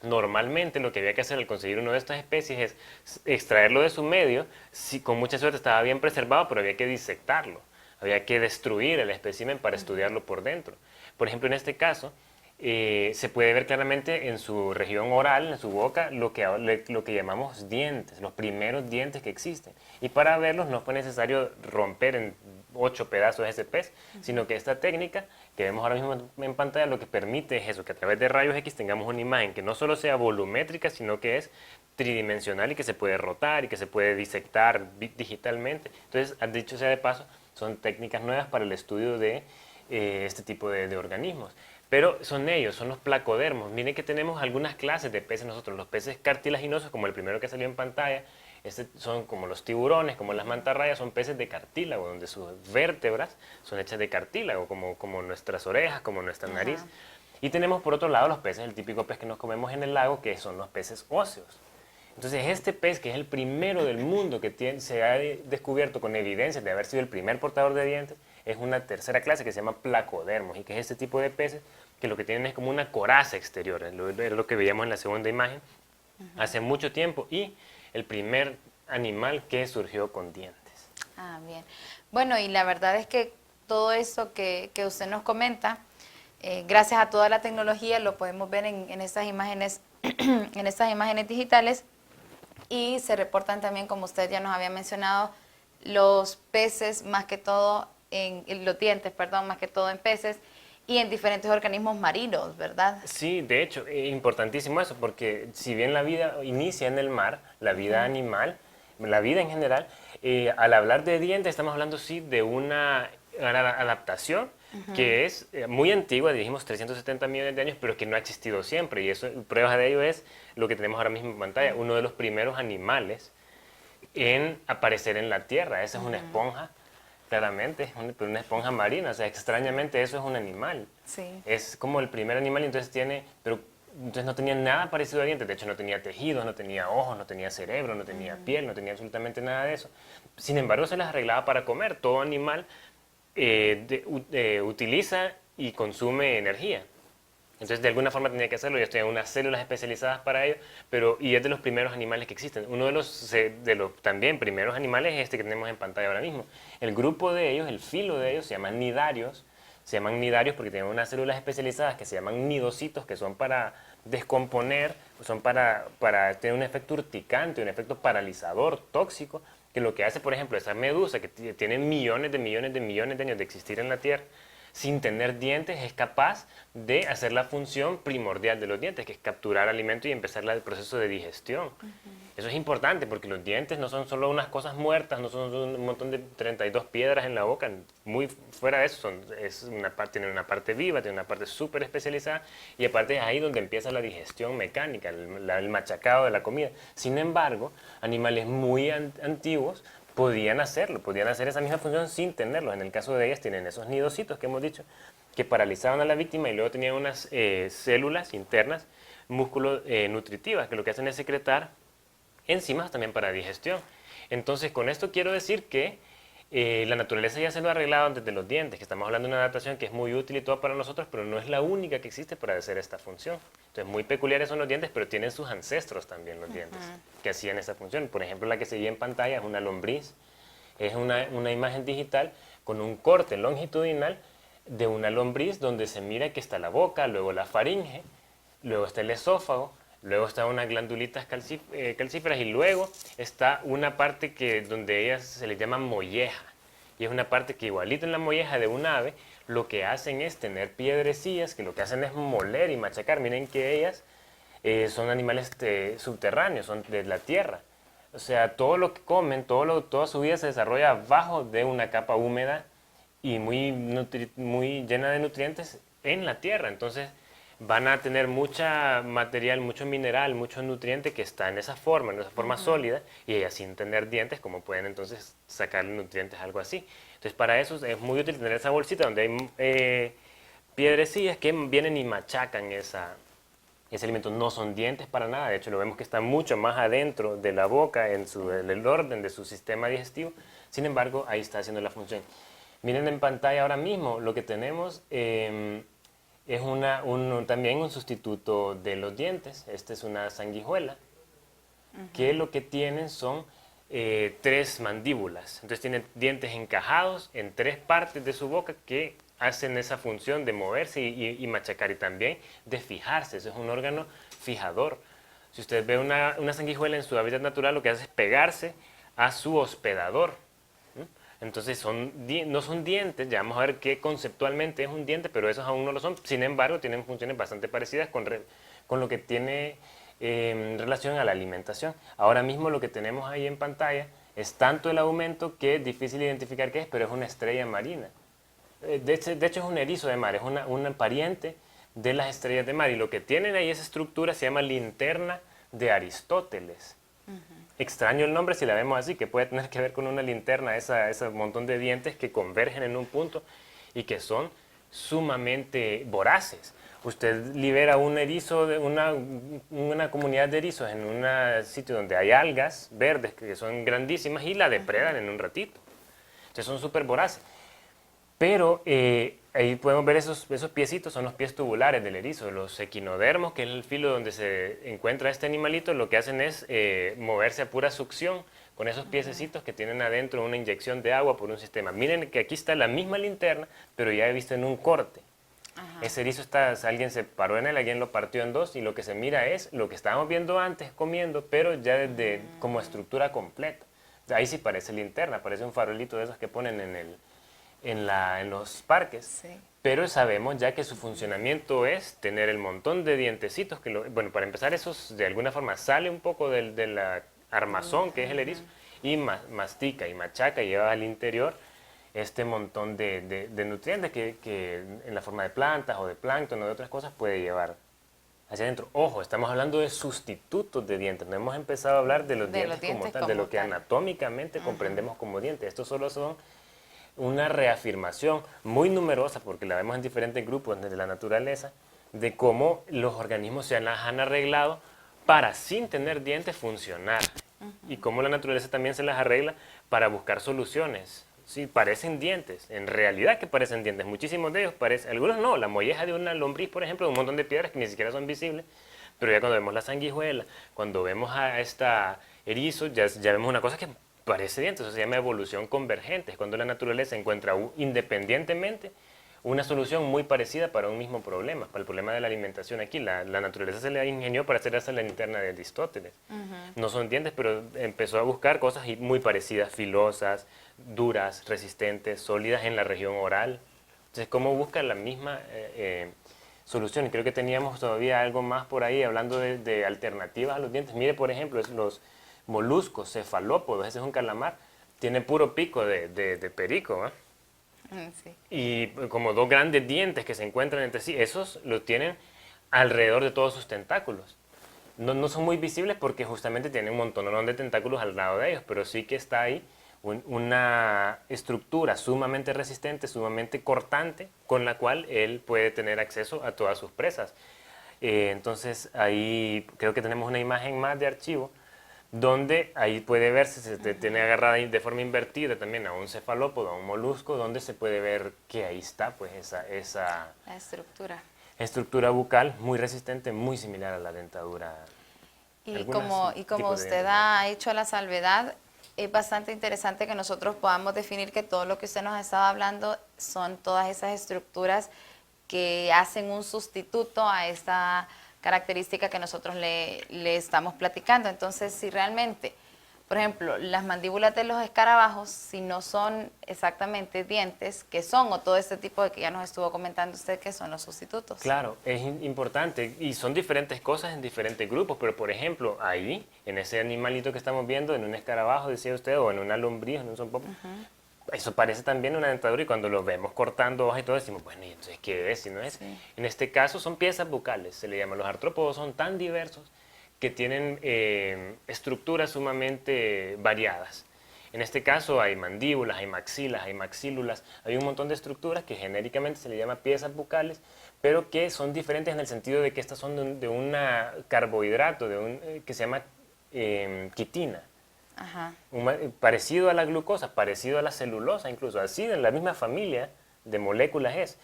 normalmente lo que había que hacer al conseguir uno de estas especies es extraerlo de su medio, si con mucha suerte estaba bien preservado, pero había que disectarlo, había que destruir el espécimen para estudiarlo por dentro. Por ejemplo, en este caso, se puede ver claramente en su región oral, en su boca, lo que llamamos dientes, los primeros dientes que existen. Y para verlos no fue necesario romper en 8 pedazos ese pez, sino que esta técnica que vemos ahora mismo en pantalla lo que permite es eso, que a través de rayos X tengamos una imagen que no solo sea volumétrica, sino que es tridimensional y que se puede rotar y que se puede disectar digitalmente. Entonces, dicho sea de paso, son técnicas nuevas para el estudio de este tipo de organismos. Pero son ellos, son los placodermos. Miren que tenemos algunas clases de peces nosotros, los peces cartilaginosos, como el primero que salió en pantalla, son como los tiburones, como las mantarrayas, son peces de cartílago, donde sus vértebras son hechas de cartílago, como nuestras orejas, como nuestra nariz. Y tenemos por otro lado los peces, el típico pez que nos comemos en el lago, que son los peces óseos. Entonces este pez, que es el primero del mundo que se ha descubierto con evidencia de haber sido el primer portador de dientes, es una tercera clase que se llama placodermos, y que es este tipo de peces que lo que tienen es como una coraza exterior, es lo que veíamos en la segunda imagen, hace mucho tiempo, y el primer animal que surgió con dientes. Ah, bien. Bueno, y la verdad es que todo eso que usted nos comenta, gracias a toda la tecnología, lo podemos ver en estas imágenes, en estas imágenes digitales, y se reportan también, como usted ya nos había mencionado, los peces más que todo, los dientes, perdón, más que todo en peces y en diferentes organismos marinos, ¿verdad? Sí, de hecho, es importantísimo eso, porque si bien la vida inicia en el mar, la vida animal, la vida en general, al hablar de dientes estamos hablando sí de una adaptación que es muy antigua, dijimos 370 millones de años, pero que no ha existido siempre, y eso, prueba de ello es lo que tenemos ahora mismo en pantalla, uno de los primeros animales en aparecer en la Tierra. Esa es una esponja, claramente, una esponja marina, o sea, extrañamente eso es un animal. Sí. Es como el primer animal, y entonces entonces no tenía nada parecido a dientes, de hecho no tenía tejidos, no tenía ojos, no tenía cerebro, no tenía piel, no tenía absolutamente nada de eso. Sin embargo, se las arreglaba para comer. Todo animal utiliza y consume energía. Entonces, de alguna forma tenía que hacerlo. Ellos tenían unas células especializadas para ello, y es de los primeros animales que existen. Uno de los también primeros animales es este que tenemos en pantalla ahora mismo. El grupo de ellos, el filo de ellos, se llaman nidarios. Se llaman nidarios porque tienen unas células especializadas que se llaman nidocitos, que son para descomponer, son para tener un efecto urticante, un efecto paralizador, tóxico, que lo que hace, por ejemplo, esa medusa que tiene millones de millones de millones de años de existir en la Tierra, sin tener dientes, es capaz de hacer la función primordial de los dientes, que es capturar alimento y empezar el proceso de digestión. Eso es importante porque los dientes no son solo unas cosas muertas, no son un montón de 32 piedras en la boca, muy fuera de eso, tienen una parte viva, tienen una parte súper especializada, y aparte es ahí donde empieza la digestión mecánica, el machacado de la comida. Sin embargo, animales muy antiguos podían hacer esa misma función sin tenerlos. En el caso de ellas tienen esos nidocitos que hemos dicho, que paralizaban a la víctima, y luego tenían unas células internas, músculo nutritivas, que lo que hacen es secretar enzimas también para digestión. Entonces, con esto quiero decir que La naturaleza ya se lo ha arreglado desde los dientes, que estamos hablando de una adaptación que es muy útil y todo para nosotros, pero no es la única que existe para hacer esta función. Entonces, muy peculiares son los dientes, pero tienen sus ancestros también los dientes, que hacían esa función. Por ejemplo, la que se ve en pantalla es una lombriz. Es una imagen digital con un corte longitudinal de una lombriz donde se mira que está la boca, luego la faringe, luego está el esófago, luego está unas glandulitas calcíferas y luego está una parte donde ellas se les llama molleja. Y es una parte que igualito en la molleja de un ave, lo que hacen es tener piedrecillas, que lo que hacen es moler y machacar. Miren que ellas son animales subterráneos, son de la tierra. O sea, todo lo que comen, toda su vida se desarrolla abajo de una capa húmeda y muy llena de nutrientes en la tierra. Entonces, van a tener mucha material, mucho mineral, mucho nutriente que está en esa forma sólida, y ellas sin tener dientes, como pueden entonces sacarle nutrientes, algo así. Entonces para eso es muy útil tener esa bolsita donde hay piedrecillas que vienen y machacan ese alimento. No son dientes para nada, de hecho lo vemos que está mucho más adentro de la boca, en el orden de su sistema digestivo. Sin embargo, ahí está haciendo la función. Miren en pantalla ahora mismo lo que tenemos. Es también un sustituto de los dientes. Esta es una sanguijuela, que lo que tienen son 3 mandíbulas. Entonces tiene dientes encajados en 3 partes de su boca que hacen esa función de moverse y machacar, y también de fijarse. Eso es un órgano fijador. Si usted ve una sanguijuela en su hábitat natural, lo que hace es pegarse a su hospedador. Entonces no son dientes, ya vamos a ver qué conceptualmente es un diente, pero esos aún no lo son. Sin embargo, tienen funciones bastante parecidas con lo que tiene relación a la alimentación. Ahora mismo lo que tenemos ahí en pantalla es tanto el aumento que es difícil identificar qué es, pero es una estrella marina. De hecho es un erizo de mar, es una pariente de las estrellas de mar, y lo que tienen ahí, esa estructura, se llama linterna de Aristóteles. Extraño el nombre si la vemos así, que puede tener que ver con una linterna, ese montón de dientes que convergen en un punto y que son sumamente voraces. Usted libera un erizo, una comunidad de erizos en un sitio donde hay algas verdes que son grandísimas y la depredan en un ratito. Entonces son súper voraces. Pero ahí podemos ver esos piecitos, son los pies tubulares del erizo. Los equinodermos, que es el filo donde se encuentra este animalito, lo que hacen es moverse a pura succión con esos piececitos que tienen adentro una inyección de agua por un sistema. Miren que aquí está la misma linterna, pero ya he visto en un corte. Ese erizo alguien se paró en él, alguien lo partió en 2, y lo que se mira es lo que estábamos viendo antes comiendo, pero ya como estructura completa. Ahí sí parece linterna, parece un farolito de esos que ponen en los parques, sí. Pero sabemos ya que su funcionamiento es tener el montón de dientecitos, bueno, para empezar, esos de alguna forma sale un poco de la armazón que es el erizo, y mastica y machaca y lleva al interior este montón de nutrientes que en la forma de plantas o de plancton o de otras cosas puede llevar hacia adentro. Ojo, estamos hablando de sustitutos de dientes, no hemos empezado a hablar de los dientes como tal, de lo que anatómicamente comprendemos como dientes. Estos solo son una reafirmación muy numerosa, porque la vemos en diferentes grupos de la naturaleza, de cómo los organismos se las han arreglado para, sin tener dientes, funcionar. Y cómo la naturaleza también se las arregla para buscar soluciones. Sí, parecen dientes, en realidad que parecen dientes, muchísimos de ellos parecen, algunos no, la molleja de una lombriz, por ejemplo, un montón de piedras que ni siquiera son visibles, pero ya cuando vemos la sanguijuela, cuando vemos a esta erizo, ya vemos una cosa que parece dientes. Eso se llama evolución convergente, es cuando la naturaleza encuentra independientemente una solución muy parecida para un mismo problema, para el problema de la alimentación. Aquí la naturaleza se le ingenió para hacer esa la linterna de Aristóteles. No son dientes, pero empezó a buscar cosas muy parecidas, filosas, duras, resistentes, sólidas en la región oral. Entonces, ¿cómo busca la misma solución? Y creo que teníamos todavía algo más por ahí, hablando de alternativas a los dientes. Mire, por ejemplo, los moluscos, cefalópodos, ese es un calamar, tiene puro pico de perico, ¿eh? Sí. Y como 2 grandes dientes que se encuentran entre sí, esos los tienen alrededor de todos sus tentáculos. No son muy visibles porque justamente tienen un montón de tentáculos al lado de ellos, pero sí que está ahí una estructura sumamente resistente, sumamente cortante, con la cual él puede tener acceso a todas sus presas. Entonces ahí creo que tenemos una imagen más de archivo donde ahí puede verse, se tiene agarrada de forma invertida también a un cefalópodo, a un molusco, donde se puede ver que ahí está pues esa La estructura. estructura bucal muy resistente, muy similar a la dentadura. Y Algunos como tipos de usted dientes. ha hecho la salvedad, es bastante interesante que nosotros podamos definir que todo lo que usted nos estaba hablando son todas esas estructuras que hacen un sustituto a esta característica que nosotros le estamos platicando. Entonces, si realmente, por ejemplo, las mandíbulas de los escarabajos, si no son exactamente dientes, ¿qué son? O todo este tipo de que ya nos estuvo comentando usted, que son los sustitutos. Claro, es importante y son diferentes cosas en diferentes grupos, pero por ejemplo, ahí, en ese animalito que estamos viendo, en un escarabajo, decía usted, o en una lombriz, en un zompopo, eso parece también una dentadura y cuando lo vemos cortando hojas y todo decimos, bueno, ¿y entonces qué es? Si no es. Sí. En este caso son piezas bucales, se le llama. Los artrópodos son tan diversos que tienen estructuras sumamente variadas. En este caso hay mandíbulas, hay maxilas, hay maxílulas, hay un montón de estructuras que genéricamente se le llama piezas bucales, pero que son diferentes en el sentido de que estas son de un carbohidrato, que se llama quitina. Ajá. Parecido a la glucosa, parecido a la celulosa incluso, así en la misma familia de moléculas es,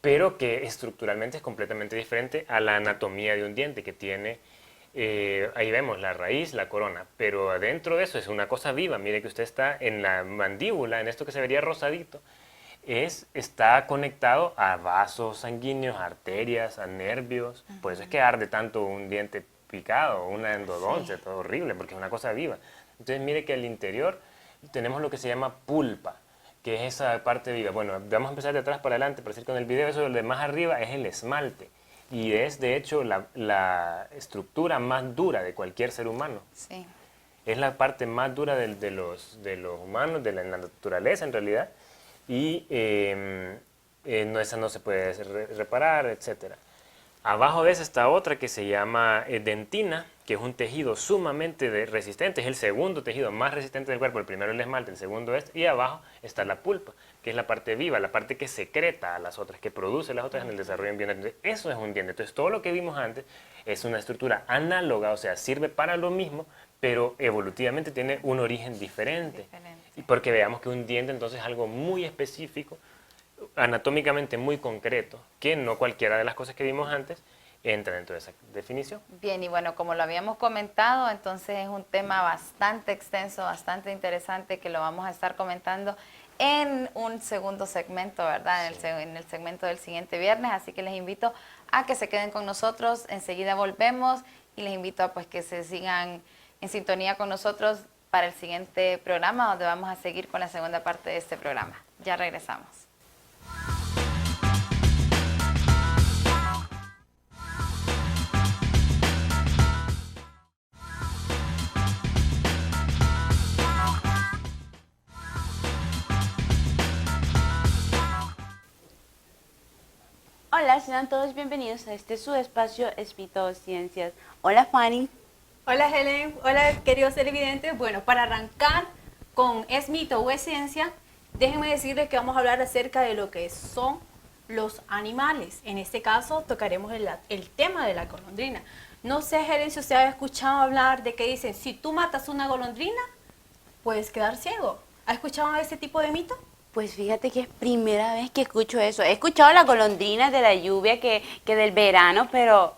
pero que estructuralmente es completamente diferente a la anatomía de un diente que tiene, ahí vemos la raíz, la corona, pero adentro de eso es una cosa viva. Mire que usted está en la mandíbula, en esto que se vería rosadito, está conectado a vasos sanguíneos, a arterias, a nervios, por eso es que arde tanto un diente picado, una endodoncia, todo horrible, porque es una cosa viva. Entonces mire que al interior tenemos lo que se llama pulpa, que es esa parte viva. Bueno, vamos a empezar de atrás para adelante, para decir con el video, eso de más arriba es el esmalte, y es de hecho la estructura más dura de cualquier ser humano. Sí. Es la parte más dura de los humanos, de la naturaleza en realidad, y esa no se puede reparar, etc. Abajo de esa está otra que se llama dentina, que es un tejido sumamente resistente, es el segundo tejido más resistente del cuerpo, el primero el esmalte, el segundo y abajo está la pulpa, que es la parte viva, la parte que secreta a las otras, que produce las otras en el desarrollo embrionario. Eso es un diente. Entonces todo lo que vimos antes es una estructura análoga, o sea, sirve para lo mismo, pero evolutivamente tiene un origen diferente. Y porque veamos que un diente entonces es algo muy específico, anatómicamente muy concreto, que no cualquiera de las cosas que vimos antes entra dentro de esa definición. Bien, y bueno, como lo habíamos comentado, entonces es un tema bastante extenso, bastante interesante, que lo vamos a estar comentando en un segundo segmento, ¿verdad? Sí. En el segmento del siguiente viernes, así que les invito a que se queden con nosotros, enseguida volvemos y les invito a pues que se sigan en sintonía con nosotros para el siguiente programa, donde vamos a seguir con la segunda parte de este programa. Ya regresamos. Hola, sean todos bienvenidos a este su espacio Espito Ciencias. Hola, Fanny. Hola Helen, hola queridos televidentes. Bueno, para arrancar con ¿es mito o es ciencia? Déjenme decirles que vamos a hablar acerca de lo que son los animales. En este caso tocaremos el tema de la golondrina. No sé, Helen, si usted ha escuchado hablar de que dicen, si tú matas una golondrina, puedes quedar ciego. ¿Ha escuchado ese tipo de mito? Pues fíjate que es primera vez que escucho eso. He escuchado las golondrinas de la lluvia que del verano, pero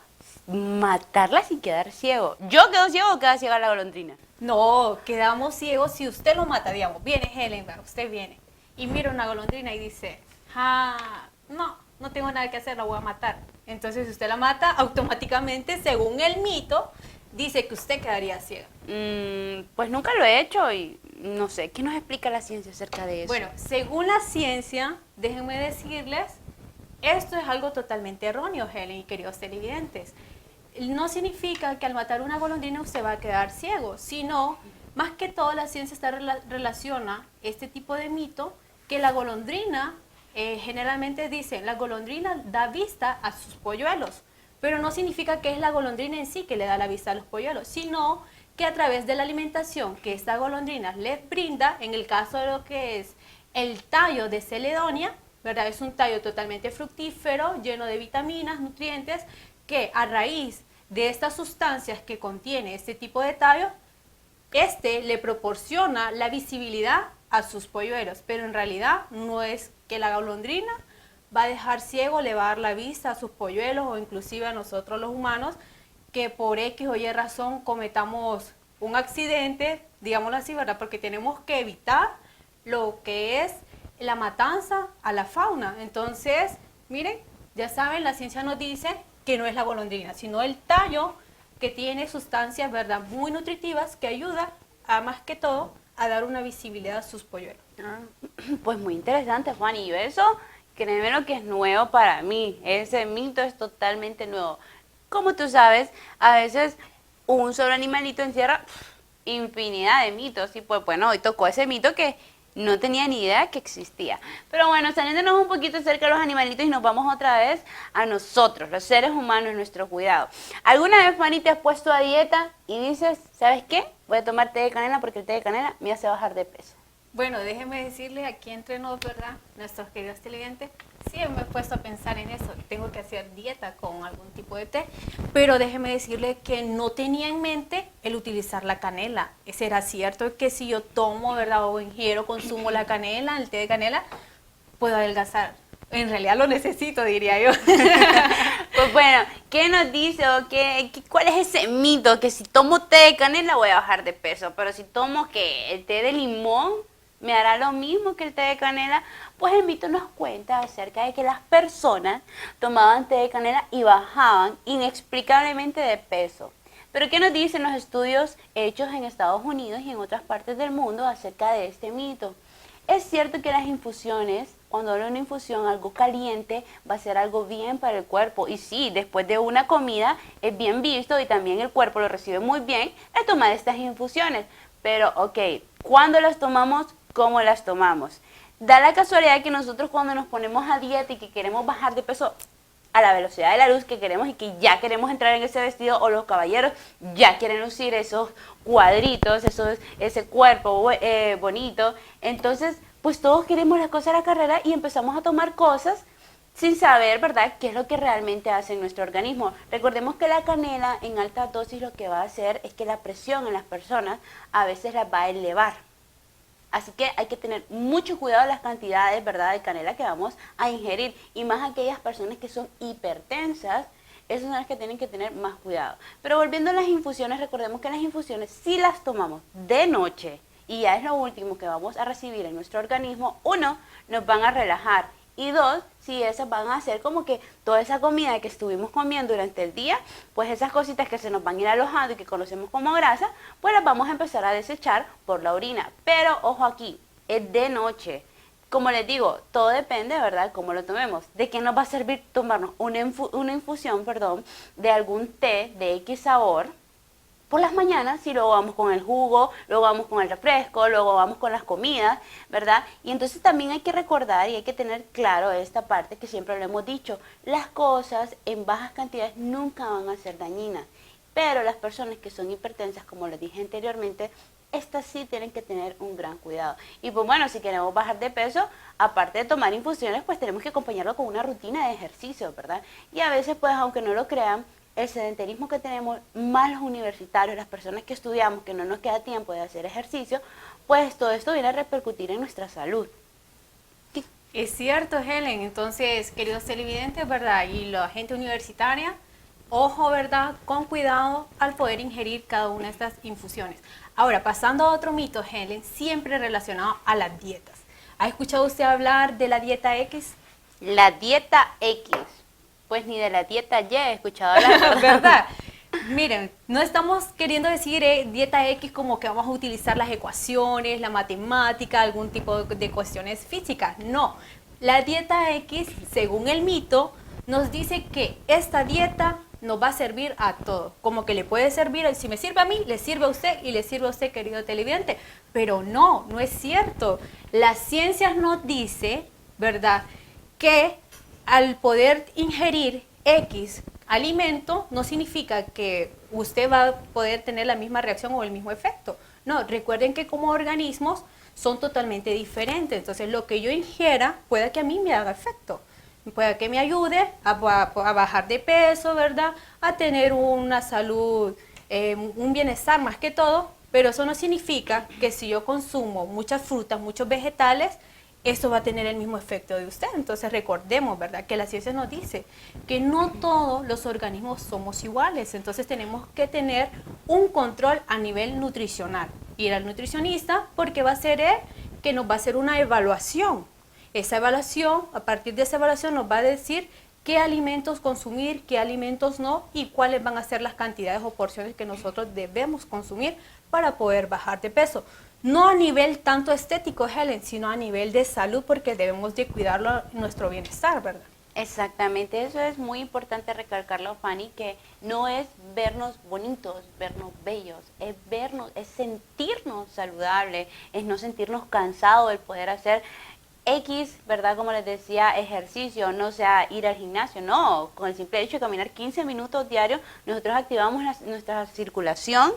matarla sin quedar ciego. ¿Yo quedo ciego o queda ciega la golondrina? No, quedamos ciegos si usted lo mata, digamos. Viene Helen, usted viene y mira una golondrina y dice, no tengo nada que hacer, la voy a matar. Entonces, si usted la mata, automáticamente, según el mito, dice que usted quedaría ciega. Pues nunca lo he hecho y no sé. ¿Qué nos explica la ciencia acerca de eso? Bueno, según la ciencia, déjenme decirles, esto es algo totalmente erróneo, Helen y queridos televidentes. No significa que al matar una golondrina usted va a quedar ciego, sino, más que todo, la ciencia relaciona este tipo de mito que la golondrina, generalmente dicen, la golondrina da vista a sus polluelos, pero no significa que es la golondrina en sí que le da la vista a los polluelos, sino que a través de la alimentación que esta golondrina les brinda, en el caso de lo que es el tallo de Celedonia, ¿verdad? Es un tallo totalmente fructífero, lleno de vitaminas, nutrientes, que a raíz de estas sustancias que contiene este tipo de tallo, le proporciona la visibilidad a sus polluelos, pero en realidad no es que la golondrina va a dejar ciego, le va a dar la vista a sus polluelos o inclusive a nosotros los humanos, que por X o Y razón cometamos un accidente, digámoslo así, ¿verdad? Porque tenemos que evitar lo que es la matanza a la fauna. Entonces, miren, ya saben, la ciencia nos dice que no es la golondrina, sino el tallo que tiene sustancias, ¿verdad?, muy nutritivas que ayuda a, más que todo, a dar una visibilidad a sus polluelos. Pues muy interesante, Juan, y yo eso, créeme lo que es nuevo para mí, ese mito es totalmente nuevo. Como tú sabes, a veces un solo animalito encierra infinidad de mitos, y pues bueno, hoy tocó ese mito que no tenía ni idea que existía. Pero bueno, saliéndonos un poquito acerca de los animalitos y nos vamos otra vez a nosotros, los seres humanos, nuestro cuidado. ¿Alguna vez, Fanny, te has puesto a dieta y dices, ¿sabes qué? Voy a tomar té de canela porque el té de canela me hace bajar de peso? Bueno, déjenme decirles aquí entre nos, ¿verdad?, nuestros queridos televidentes, sí me he puesto a pensar en eso, tengo que hacer dieta con algún tipo de té, pero déjenme decirles que no tenía en mente el utilizar la canela. ¿Será cierto que si yo tomo, ¿verdad?, o ingiero, consumo la canela, el té de canela, puedo adelgazar? En realidad lo necesito, diría yo. Pues bueno, ¿qué nos dice o cuál es ese mito? Que si tomo té de canela voy a bajar de peso, pero si tomo que el té de limón me hará lo mismo que el té de canela. Pues el mito nos cuenta acerca de que las personas tomaban té de canela y bajaban inexplicablemente de peso. Pero ¿qué nos dicen los estudios hechos en Estados Unidos y en otras partes del mundo acerca de este mito? Es cierto que las infusiones, cuando hablo de una infusión, algo caliente, va a ser algo bien para el cuerpo. Y sí, después de una comida es bien visto y también el cuerpo lo recibe muy bien el tomar estas infusiones. Pero, ok, ¿cuándo las tomamos? ¿Cómo las tomamos? Da la casualidad que nosotros cuando nos ponemos a dieta y que queremos bajar de peso a la velocidad de la luz que queremos y que ya queremos entrar en ese vestido, o los caballeros ya quieren lucir esos cuadritos, ese cuerpo bonito, entonces pues todos queremos las cosas a la carrera y empezamos a tomar cosas sin saber, ¿verdad?, qué es lo que realmente hace en nuestro organismo. Recordemos que la canela en alta dosis lo que va a hacer es que la presión en las personas a veces las va a elevar. Así que hay que tener mucho cuidado de las cantidades, ¿verdad?, de canela que vamos a ingerir. Y más aquellas personas que son hipertensas, esas son las que tienen que tener más cuidado. Pero volviendo a las infusiones, recordemos que las infusiones, si las tomamos de noche, y ya es lo último que vamos a recibir en nuestro organismo, 1, nos van a relajar. Y 2, si esas van a hacer como que toda esa comida que estuvimos comiendo durante el día, pues esas cositas que se nos van a ir alojando y que conocemos como grasa, pues las vamos a empezar a desechar por la orina. Pero ojo aquí, es de noche. Como les digo, todo depende, ¿verdad?, cómo lo tomemos. ¿De qué nos va a servir tomarnos una infusión, de algún té de X sabor por las mañanas, si luego vamos con el jugo, luego vamos con el refresco, luego vamos con las comidas, ¿verdad? Y entonces también hay que recordar y hay que tener claro esta parte que siempre lo hemos dicho, las cosas en bajas cantidades nunca van a ser dañinas, pero las personas que son hipertensas, como les dije anteriormente, estas sí tienen que tener un gran cuidado. Y pues bueno, si queremos bajar de peso, aparte de tomar infusiones, pues tenemos que acompañarlo con una rutina de ejercicio, ¿verdad? Y a veces, pues aunque no lo crean, el sedentarismo que tenemos, más los universitarios, las personas que estudiamos, que no nos queda tiempo de hacer ejercicio, pues todo esto viene a repercutir en nuestra salud. Sí. Es cierto, Helen. Entonces, queridos televidentes, ¿verdad?, y la gente universitaria, ojo, ¿verdad?, con cuidado al poder ingerir cada una de estas infusiones. Ahora, pasando a otro mito, Helen, siempre relacionado a las dietas. ¿Ha escuchado usted hablar de la dieta X? La dieta X. Pues ni de la dieta Y he escuchado hablar, ¿verdad? Miren, no estamos queriendo decir dieta X como que vamos a utilizar las ecuaciones, la matemática, algún tipo de cuestiones físicas. No, la dieta X, según el mito, nos dice que esta dieta nos va a servir a todos. Como que le puede servir, si me sirve a mí, le sirve a usted y le sirve a usted, querido televidente. Pero no, no es cierto. La ciencia nos dice, ¿verdad?, que al poder ingerir X alimento no significa que usted va a poder tener la misma reacción o el mismo efecto. No, recuerden que como organismos son totalmente diferentes. Entonces lo que yo ingiera puede que a mí me haga efecto. Puede que me ayude a bajar de peso, ¿verdad?, a tener una salud, un bienestar más que todo, Pero eso no significa que si yo consumo muchas frutas, muchos vegetales, eso va a tener el mismo efecto de usted. Entonces recordemos, ¿verdad?, que la ciencia nos dice que no todos los organismos somos iguales. Entonces tenemos que tener un control a nivel nutricional. Ir al nutricionista porque va a ser él que nos va a hacer una evaluación. Esa evaluación, a partir de esa evaluación nos va a decir qué alimentos consumir, qué alimentos no y cuáles van a ser las cantidades o porciones que nosotros debemos consumir para poder bajar de peso. No a nivel tanto estético, Helen, sino a nivel de salud, porque debemos de cuidarlo nuestro bienestar, ¿verdad? Exactamente, eso es muy importante recalcarlo, Fanny, que no es vernos bonitos, vernos bellos, es vernos, es sentirnos saludables, es no sentirnos cansados del poder hacer X, ¿verdad? Como les decía, ejercicio, no sea ir al gimnasio, no, con el simple hecho de caminar 15 minutos diarios, nosotros activamos nuestra circulación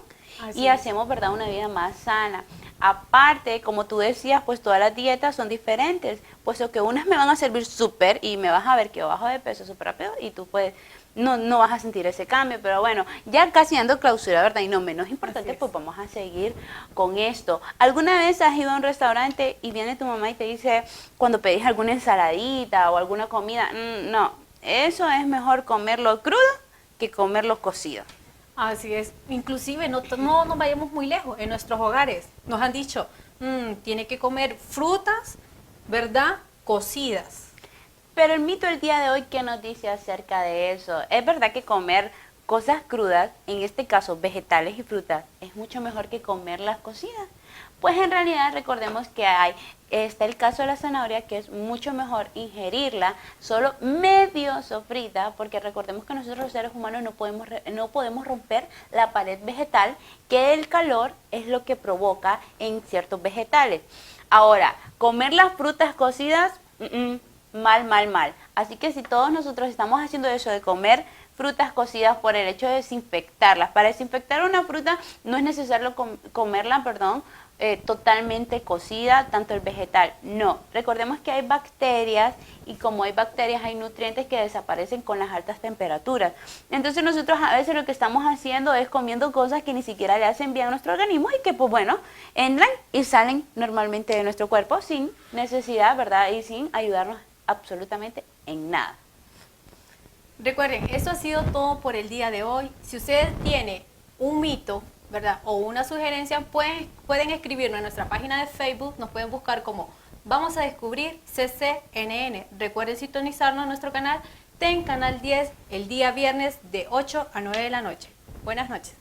y hacemos, ¿verdad?, una vida más sana. Aparte, como tú decías, pues todas las dietas son diferentes, puesto que unas me van a servir súper y me vas a ver que yo bajo de peso súper rápido y tú puedes, no vas a sentir ese cambio, pero bueno, ya casi dando clausura, ¿verdad? Y no menos importante, pues vamos a seguir con esto. ¿Alguna vez has ido a un restaurante y viene tu mamá y te dice, cuando pedís alguna ensaladita o alguna comida, no, eso es mejor comerlo crudo que comerlo cocido? Así es, inclusive no nos vayamos muy lejos, en nuestros hogares nos han dicho, tiene que comer frutas, ¿verdad?, cocidas. Pero el mito del día de hoy, ¿qué nos dice acerca de eso? Es verdad que comer cosas crudas, en este caso vegetales y frutas, es mucho mejor que comerlas cocidas. Pues en realidad recordemos que está el caso de la zanahoria, que es mucho mejor ingerirla solo medio sofrita, porque recordemos que nosotros los seres humanos no podemos romper la pared vegetal, que el calor es lo que provoca en ciertos vegetales. Ahora, comer las frutas cocidas, mal. Así que si todos nosotros estamos haciendo eso de comer frutas cocidas por el hecho de desinfectarlas, para desinfectar una fruta no es necesario comerla, totalmente cocida, tanto el vegetal, no. Recordemos que hay bacterias y como hay bacterias hay nutrientes que desaparecen con las altas temperaturas. Entonces nosotros a veces lo que estamos haciendo es comiendo cosas que ni siquiera le hacen bien a nuestro organismo y que pues bueno, entran y salen normalmente de nuestro cuerpo sin necesidad, ¿verdad? Y sin ayudarnos absolutamente en nada. Recuerden, esto ha sido todo por el día de hoy. Si ustedes tienen un mito, ¿verdad?, o una sugerencia, pueden escribirnos en nuestra página de Facebook, nos pueden buscar como Vamos a Descubrir CCNN. Recuerden sintonizarnos en nuestro canal TEN Canal 10 el día viernes de 8 a 9 de la noche. Buenas noches.